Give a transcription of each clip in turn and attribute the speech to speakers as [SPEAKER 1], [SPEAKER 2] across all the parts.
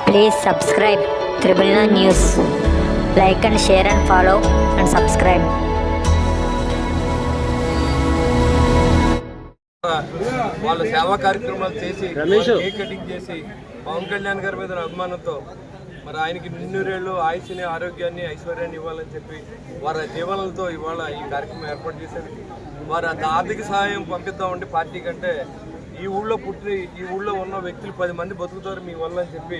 [SPEAKER 1] Please subscribe Tribune Nine News. Like and share and follow and subscribe.
[SPEAKER 2] వాళ్ళ సేవా కార్యక్రమాలు చేసి కేక్ కటింగ్ చేసి పవన్ కళ్యాణ్ గారి మీద అభిమానంతో మరి ఆయనకి నిన్నూరేళ్ళు ఆయుష్ని ఆరోగ్యాన్ని ఐశ్వర్యాన్ని ఇవ్వాలని చెప్పి వారి జీవనాలతో ఇవాళ ఈ కార్యక్రమం ఏర్పాటు చేశారు. వారు ఆర్థిక సహాయం పంపిద్దామంటే పార్టీ కంటే ఈ ఊళ్ళో పుట్టి ఈ ఊళ్ళో ఉన్న వ్యక్తులు 10 మంది బతుకుతారు మీ వల్ల అని చెప్పి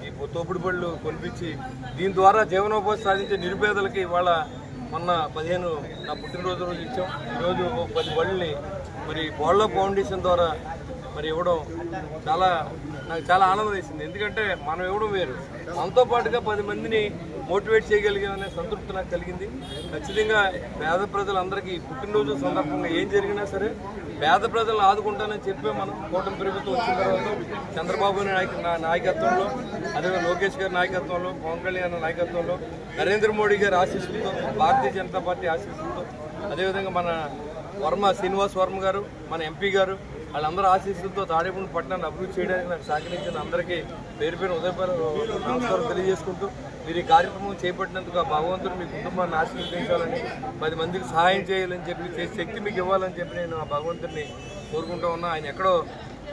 [SPEAKER 2] ఈ తోపుడు బళ్ళు కొనిపించి దీని ద్వారా జీవనోపాధి సాధించే నిరుపేదలకి ఇవాళ మొన్న 15 నా పుట్టినరోజు రోజు ఇచ్చాం. ఈరోజు 10 బళ్ళని మరి బోళ్ళ ఫౌండేషన్ ద్వారా మరి ఇవ్వడం నాకు చాలా ఆనందం వేసింది. ఎందుకంటే మనం ఇవ్వడం వేరు, మనతో పాటుగా 10 మందిని మోటివేట్ చేయగలిగామనే సంతృప్తి నాకు కలిగింది. ఖచ్చితంగా పేద ప్రజలందరికీ పుట్టినరోజు సందర్భంగా ఏం జరిగినా సరే పేద ప్రజలను ఆదుకుంటానని చెప్పే మనం కూటమి ప్రభుత్వం వచ్చిన తర్వాత చంద్రబాబు నాయకత్వంలో, అదే లోకేష్ గారి నాయకత్వంలో, పవన్ కళ్యాణ్ నాయకత్వంలో, నరేంద్ర మోడీ గారి ఆశీస్సులతో, భారతీయ జనతా పార్టీ ఆశీస్సులతో, అదేవిధంగా మన శ్రీనివాస్ వర్మ గారు, మన ఎంపీ గారు వాళ్ళందరూ ఆశీస్సులతో తాడేపల్లి పట్టణాన్ని అభివృద్ధి చేయడానికి నాకు సహకరించిన అందరికీ పేరు నమస్కారం తెలియజేసుకుంటూ మీరు ఈ కార్యక్రమం చేపట్టినందుకు ఆ భగవంతుడు మీ కుటుంబాన్ని ఆశీర్వదించాలని 10 మందికి సహాయం చేయాలని చెప్పి చేసే శక్తి మీకు ఇవ్వాలని చెప్పి నేను ఆ భగవంతుడిని కోరుకుంటూ ఉన్నా. ఆయన ఎక్కడో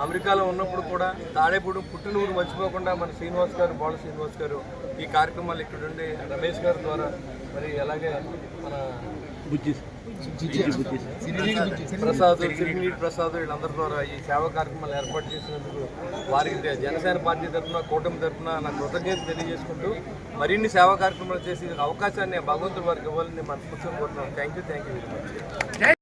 [SPEAKER 2] అమెరికాలో ఉన్నప్పుడు కూడా తాడేపూడి పుట్టినూరు మర్చిపోకుండా మన శ్రీనివాస్ గారు, బాల శ్రీనివాస్ గారు ఈ కార్యక్రమాలు ఇక్కడ ఉండి రమేష్ గారి ద్వారా మరి అలాగే మన ప్రసాద్ వీళ్ళందరి ద్వారా ఈ సేవా కార్యక్రమాలు ఏర్పాటు చేసినందుకు వారికి జనసేన పార్టీ తరఫున, కూటమి తరఫున నాకు కృతజ్ఞతలు తెలియజేసుకుంటూ మరిన్ని సేవా కార్యక్రమాలు చేసి అవకాశాన్ని భగవంతుడు వారికి ఇవ్వాలని మనస్ఫూర్తిగా కోరుతున్నాను. Thank you very much.